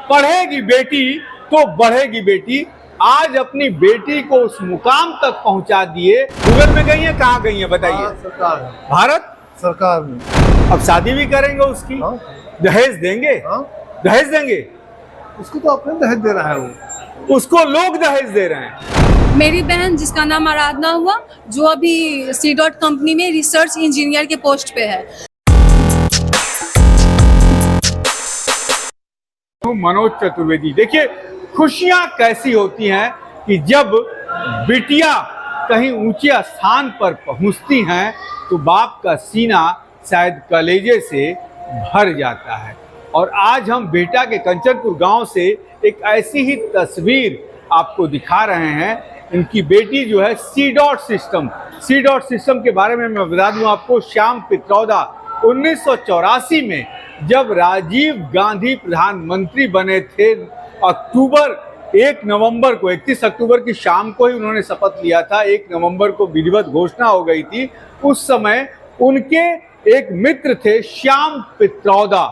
पढ़ेगी बेटी तो बढ़ेगी बेटी। आज अपनी बेटी को उस मुकाम तक पहुंचा दिए। गूगल में गई है, कहाँ गई है बताइए? सरकार भारत सरकार में। अब शादी भी करेंगे उसकी, दहेज देंगे, दहेज देंगे। उसको तो अपने दहेज दे रहा है वो, उसको लोग दहेज दे रहे हैं। मेरी बहन जिसका नाम आराधना हुआ, जो अभी सी.डॉट कंपनी में रिसर्च इंजीनियर के पोस्ट पे है। मनोज चतुर्वेदी, देखिए खुशियां कैसी होती हैं कि जब बिटिया कहीं ऊंचे स्थान पर पहुंचती हैं तो बाप का सीना शायद कलेजे से भर जाता है। और आज हम बेटा के कंचनपुर गांव से एक ऐसी ही तस्वीर आपको दिखा रहे हैं। इनकी बेटी जो है सी.डॉट सिस्टम के बारे में मैं बता दूं आपको, श्याम पित्रोदा 1984 में जब राजीव गांधी प्रधानमंत्री बने थे, 1 नवंबर को 31 अक्टूबर की शाम को ही उन्होंने शपथ लिया था। 1 नवंबर को विधिवत घोषणा हो गई थी। उस समय उनके एक मित्र थे श्याम पित्रोदा,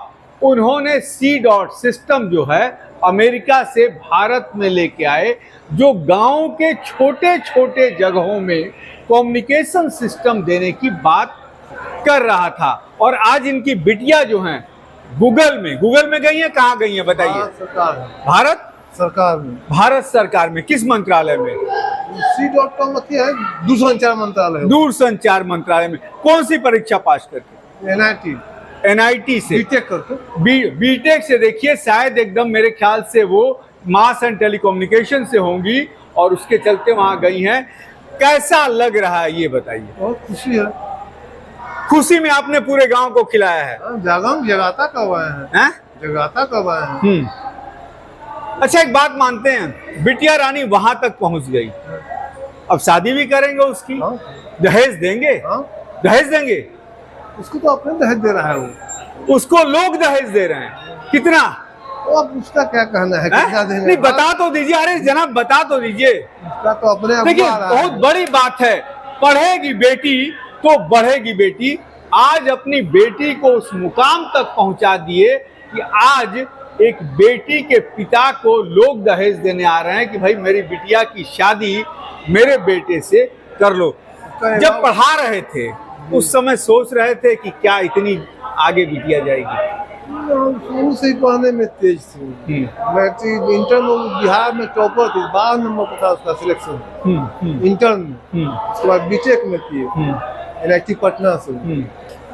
उन्होंने सी.डॉट सिस्टम जो है अमेरिका से भारत में लेके आए, जो गांव के छोटे छोटे जगहों में कम्युनिकेशन सिस्टम देने की बात कर रहा था। और आज इनकी बिटिया जो हैं गूगल में गई है, कहाँ गई है बताइए? भारत सरकार में। किस मंत्रालय में? सी.डॉट का मतलब है दूरसंचार मंत्रालय। दूरसंचार मंत्रालय में। कौन सी परीक्षा पास करके? NIT से। बीटेक करके? बीटेक से। देखिए शायद एकदम मेरे ख्याल से वो मास एंड टेलीकम्युनिकेशन से होंगी और उसके चलते वहां गई हैं। कैसा लग रहा है ये बताइए? बहुत खुशी है। खुशी में आपने पूरे गांव को खिलाया है? जगाता कब आए हैं? जगाता कब आए हैं? अच्छा एक बात मानते हैं, बिटिया रानी वहां तक पहुंच गई, अब शादी भी करेंगे उसकी, दहेज देंगे, दहेज देंगे। उसको तो अपने दहेज दे रहा है वो, उसको लोग दहेज दे रहे हैं। कितना? तो अब उसका क्या कहना है? कितना देंगे? नहीं बता तो दीजिए। अरे जनाब बता तो दीजिए। उसका तो अपने देखिए बहुत बड़ी बात है, पढ़ेगी बेटी तो बढ़ेगी बेटी। आज अपनी बेटी को उस मुकाम तक पहुंचा दिए कि आज एक बेटी के पिता को लोग दहेज देने आ रहे हैं कि भाई मेरी बिटिया की शादी मेरे बेटे से कर लो। जब पढ़ा रहे थे उस समय सोच रहे थे कि क्या इतनी आगे बिटिया जाएगी? शुरू से ही पढ़ने में तेज थी। मैट्रिक इंटर में बिहार में टॉपर थी, 12 नंबर पर था उसका सिलेक्शन इंटर में। उसके बाद बीटेक में किए NIT पटना से।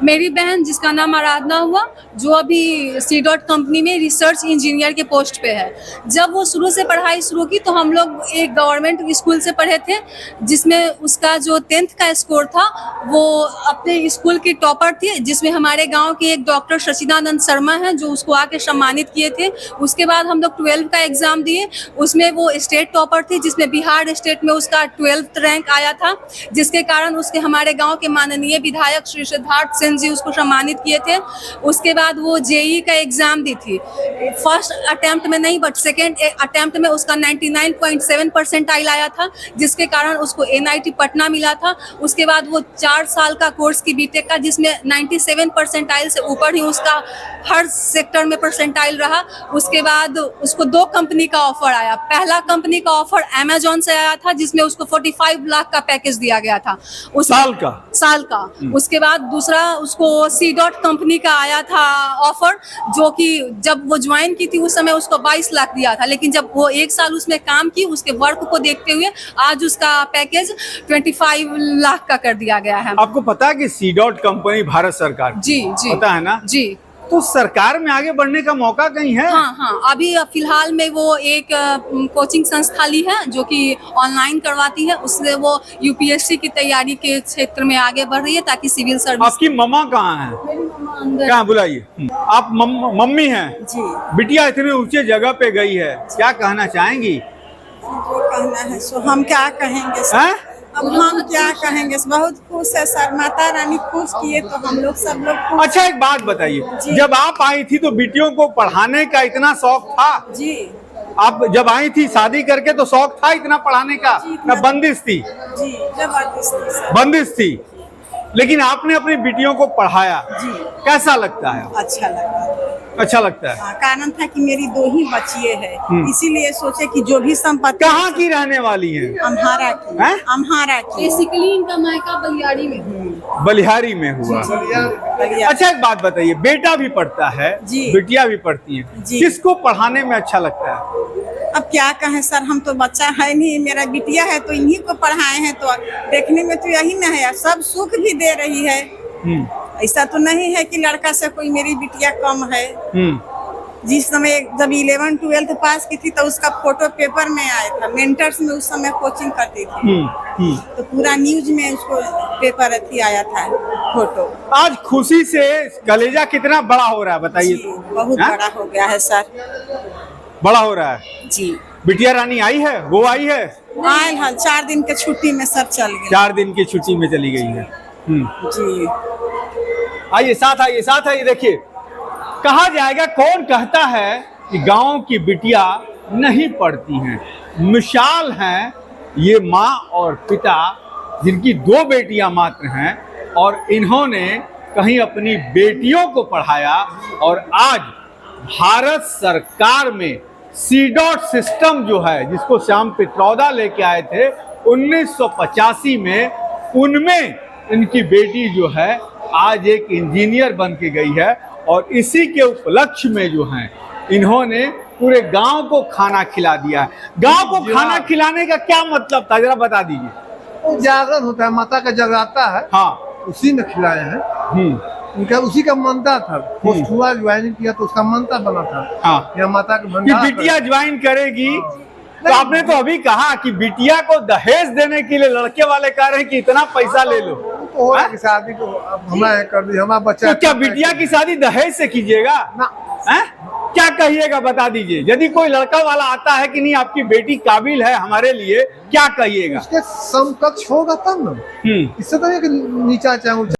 मेरी बहन जिसका नाम आराधना हुआ, जो अभी सी.डॉट कंपनी में रिसर्च इंजीनियर के पोस्ट पे है। जब वो शुरू से पढ़ाई शुरू की तो हम लोग एक गवर्नमेंट स्कूल से पढ़े थे, जिसमें उसका जो 10th का स्कोर था वो अपने स्कूल की टॉपर थी, जिसमें हमारे गांव के एक डॉक्टर सचिदानंद शर्मा हैं जो उसको आके सम्मानित किए थे। उसके बाद हम लोग 12th का एग्जाम दिए, उसमें वो स्टेट टॉपर थी, जिसमें बिहार स्टेट में उसका 12th रैंक आया था, जिसके कारण उसके हमारे गाँव के माननीय विधायक श्री सिद्धार्थ सिंह जी उसको सम्मानित किए थे। उसके बाद वो JEE का एग्जाम दी थी, फर्स्ट अटेम्प्ट में नहीं बट सेकेंड अटेम्प्ट में उसका 99.7 परसेंटाइल आया था, जिसके कारण उसको NIT पटना मिला था। उसके बाद वो 4 साल का कोर्स की बीटेक का, जिसमें 97 परसेंटाइल से ऊपर ही उसका हर सेक्टर में परसेंटाइल रहा। उसके बाद उसको 2 कंपनी का ऑफर आया। पहला कंपनी का ऑफर अमेजोन से आया था, जिसमें उसको 45 लाख का पैकेज दिया गया था उस साल का। उसके बाद दूसरा उसको सी.डॉट कंपनी का आया था ऑफर, जो कि जब वो ज्वाइन की थी उस समय उसको 22 लाख दिया था, लेकिन जब वो 1 साल उसमें काम की, उसके वर्क को देखते हुए आज उसका पैकेज 25 लाख का कर दिया गया है। आपको पता है कि सी.डॉट कंपनी भारत सरकार? जी पता है ना? जी। तो सरकार में आगे बढ़ने का मौका कहीं है? हाँ, अभी फिलहाल में वो एक कोचिंग संस्था ली है जो कि ऑनलाइन करवाती है, उससे वो UPSC की तैयारी के क्षेत्र में आगे बढ़ रही है ताकि सिविल सर्विस। आपकी मम्मा कहाँ है? मेरी मम्मा अंदर। कहाँ बुलाइए। आप मम्मी हैं? जी। बिटिया इतने ऊंचे जगह पे गई है, क्या कहना चाहेंगी? जो कहना है सो हम क्या कहेंगे सर? हैं? अब हम क्या कहेंगे? बहुत खुश है सर, माता रानी खुश किए तो हम लोग सब लोग खुश। अच्छा एक बात बताइए, जब आप आई थी तो बेटियों को पढ़ाने का इतना शौक था? जी। आप जब आई थी शादी करके तो शौक था इतना पढ़ाने का? जी, ना बंदिश थी? जी जबरदस्ती सर। बंदिश थी। लेकिन आपने अपनी बेटियों को पढ़ाया, जी कैसा लगता है? अच्छा लगा। अच्छा लगता है। हाँ, कारण था कि मेरी 2 ही बच्चियाँ हैं, इसीलिए सोचे कि जो भी संपत्ति कहाँ की रहने वाली है? अम्हारा की हैं? अम्हारा की बेसिकली इनका मायका बलियाड़ी में है। बलिहारी में हुआ। बलिया। अच्छा एक बात बताइए, बेटा भी पढ़ता है, जी। बेटियां भी पढ़ती हैं, जी। किसको पढ़ाने में अच्छा लगता है? अब क्या कहें सर, हम तो बच्चा है नहीं, मेरा बिटिया है तो इन्हीं को पढ़ाए हैं, तो देखने में तो यही न है, सब सुख भी दे रही है। ऐसा तो नहीं है कि लड़का से कोई मेरी बिटिया कम है। जिस समय जब 11-12 पास की थी तो उसका फोटो पेपर में आया था, मेंटर्स में उस समय कोचिंग करती थी, तो पूरा न्यूज में उसको पेपर आया था फोटो। आज खुशी से कलेजा कितना बड़ा हो रहा है बताइए? जी, बहुत बड़ा हो गया है सर। बड़ा हो रहा है जी। बिटिया रानी आई है? वो आई है? आए हाँ, 4 दिन के छुट्टी में सर चल गए। 4 दिन की छुट्टी में चली गई है। जी। आइए साथ आइए देखिए, कहा जाएगा, कौन कहता है कि गांव की बिटिया नहीं पढ़ती हैं? मिसाल हैं ये माँ और पिता जिनकी 2 बेटियां मात्र हैं, और इन्होंने कहीं अपनी बेटियों को पढ़ाया, और आज भारत सरकार में सीडॉट सिस्टम जो है, जिसको श्याम पित्रोदा लेके आए थे 1985 में, उनमें इनकी बेटी जो है आज एक इंजीनियर बन के गई है, और इसी के उपलक्ष्य में जो है इन्होंने पूरे गांव को खाना खिला दिया है। गांव को खाना खिलाने का क्या मतलब था, जरा बता दीजिए। वो जागरण होता है, माता का जगराता है, हाँ। उसी में खिलाए हैं। उनका उसी का मनता था, पोस्ट हुआ, ज्वाइन किया तो उसका मनता बना था। हाँ। यह माता का कि भंडार बिटिया ज्वाइन करेगी, तो आपने तो अभी कहा कि बिटिया को दहेज देने के लिए लड़के वाले कह रहे हैं कि इतना पैसा ले लो। तो हो रहा है कि शादी को अब हमारे कर दी, हमारा बच्चा। तो क्या बिटिया की शादी दहेज से कीजिएगा? हैं? क्या कहिएगा बता दीजिए। यदि कोई लड़का वाला आता है कि नहीं आपकी बेटी काबिल है हमारे लिए, क्या कहिएगा? उसके समकक्ष होगा तब ना, इससे तो नहीं कि नीचा चाहे ऊंचा।